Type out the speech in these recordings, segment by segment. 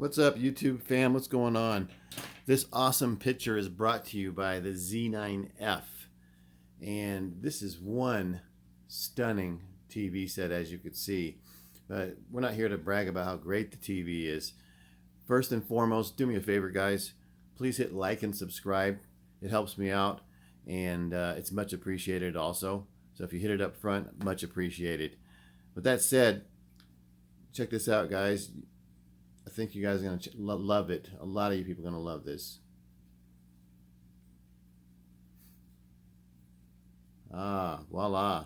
What's up, YouTube fam? What's going on? This awesome picture is brought to you by the Z9F. And this is one stunning TV set, as you could see. But we're not here to brag about how great the TV is. First and foremost, do me a favor, guys. Please hit like and subscribe. It helps me out, and it's much appreciated also. So if you hit it up front, much appreciated. With that said, check this out, guys. I think you guys are going to love it. A lot of you people are going to love this. Voila.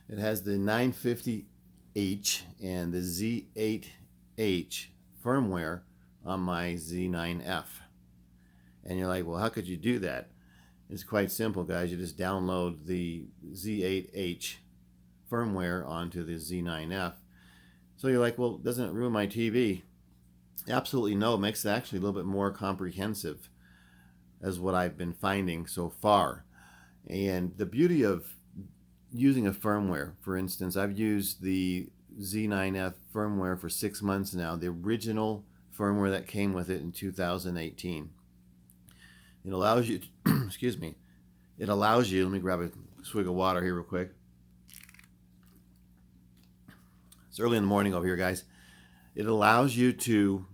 It has the 950H and the Z8H firmware on my Z9F. And you're like, well, how could you do that? It's quite simple, guys. You just download the Z8H firmware onto the Z9F. So you're like, well, doesn't it ruin my TV? Absolutely no. It makes it actually a little bit more comprehensive, as what I've been finding so far. And the beauty of using a firmware, for instance, I've used the Z9F firmware for 6 months now, the original firmware that came with it in 2018. It allows you to, excuse me, it allows you, let me grab a swig of water here real quick. It's early in the morning over here, guys. It allows you to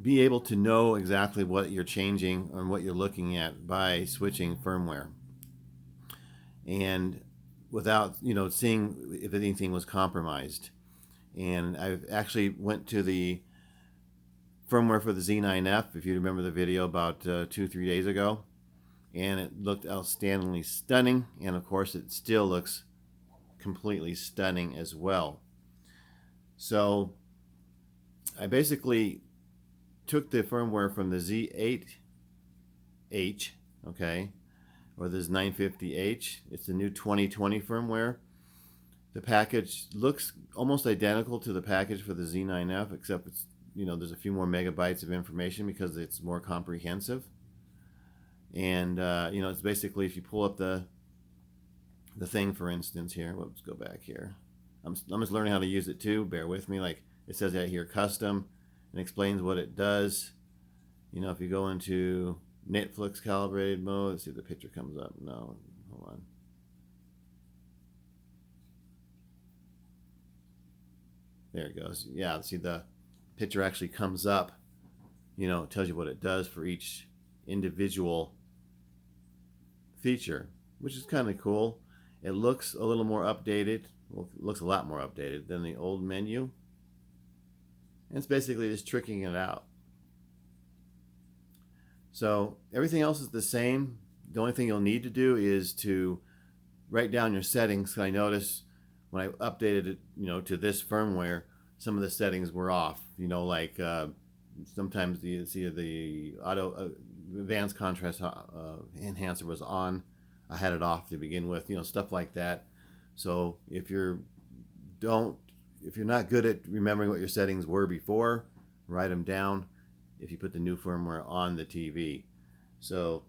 be able to know exactly what you're changing and what you're looking at by switching firmware, and without seeing if anything was compromised. And I've actually went to the firmware for the Z9F, if you remember the video about 2-3 days ago, and it looked outstandingly stunning, and of course it still looks completely stunning as well. So I basically took the firmware from the Z8H, okay, or this 950H. It's the new 2020 firmware. The package looks almost identical to the package for the Z9F, except it's, there's a few more megabytes of information because it's more comprehensive. And it's basically, if you pull up the thing, for instance, here, let's go back here. I'm just learning how to use it too. Bear with me. Like it says right here, custom, and explains what it does. If you go into Netflix calibrated mode, let's see if the picture comes up. No, hold on. There it goes. Yeah, see, the picture actually comes up. It tells you what it does for each individual feature, which is kind of cool. It looks a little more updated. Well, it looks a lot more updated than the old menu. And it's basically just tricking it out. So everything else is the same. The only thing you'll need to do is to write down your settings. I noticed when I updated it, to this firmware, some of the settings were off. Like sometimes the auto advanced contrast enhancer was on. I had it off to begin with. Stuff like that. So if you're not good at remembering what your settings were before, write them down if you put the new firmware on the TV. So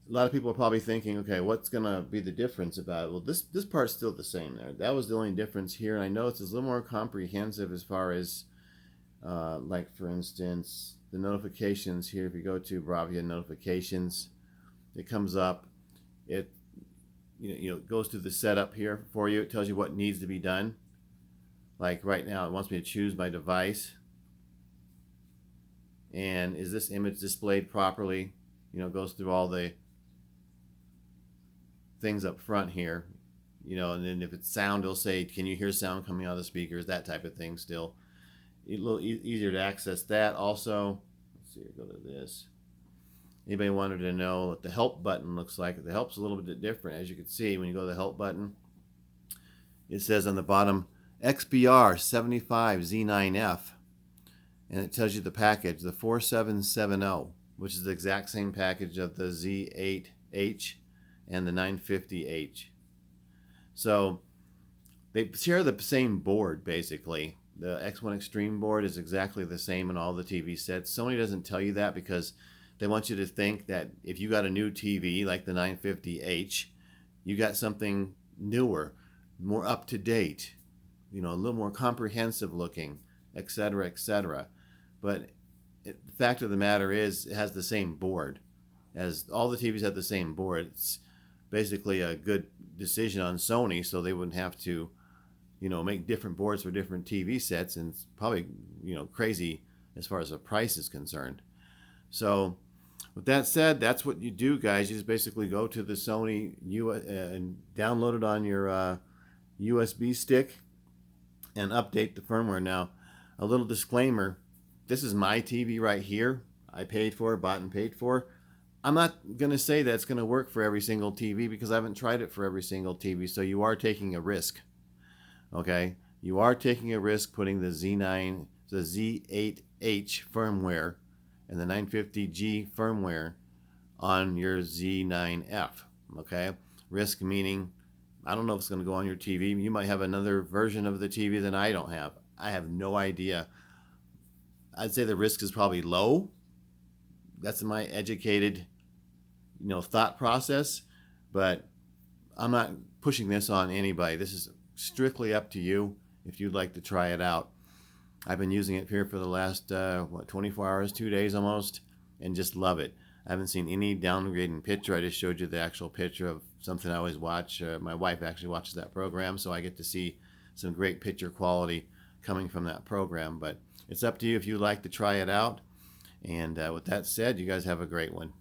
a lot of people are probably thinking, okay, what's going to be the difference about it? Well, this part's still the same there. That was the only difference here. And I know it's a little more comprehensive as far as, like, for instance, the notifications here. If you go to Bravia notifications, it comes up. It goes through the setup here for you. It tells you what needs to be done. Like right now, it wants me to choose my device. And is this image displayed properly? It goes through all the things up front here. And then if it's sound, it'll say, can you hear sound coming out of the speakers? That type of thing still. A little easier to access that also. Let's see, go to this. Anybody wanted to know what the help button looks like? The help's a little bit different. As you can see, when you go to the help button, it says on the bottom, XBR 75 Z9F. And it tells you the package, the 4770, which is the exact same package of the Z8H and the 950H. So they share the same board, basically. The X1 Extreme board is exactly the same in all the TV sets. Sony doesn't tell you that because they want you to think that if you got a new TV like the 950H, you got something newer, more up to date, a little more comprehensive looking. etc., etc. But the fact of the matter is, it has the same board. As all the TVs have the same board, it's basically a good decision on Sony, so they wouldn't have to, make different boards for different TV sets, and it's probably, crazy as far as the price is concerned. So, with that said, that's what you do, guys. You just basically go to the Sony and download it on your USB stick and update the firmware. Now, a little disclaimer: this is my TV right here. I paid for, bought and paid for. I'm not going to say that it's going to work for every single TV because I haven't tried it for every single TV. So you are taking a risk. Okay, you are taking a risk putting the Z8H firmware and the 950G firmware on your Z9F. Okay, risk meaning I don't know if it's going to go on your TV. You might have another version of the TV than I don't have. I have no idea. I'd say the risk is probably low. That's my educated, thought process. But I'm not pushing this on anybody. This is strictly up to you if you'd like to try it out. I've been using it here for the last 24 hours, 2 days almost, and just love it. I haven't seen any downgrading picture. I just showed you the actual picture of something I always watch. My wife actually watches that program, so I get to see some great picture quality coming from that program. But it's up to you if you'd like to try it out. And with that said, you guys have a great one.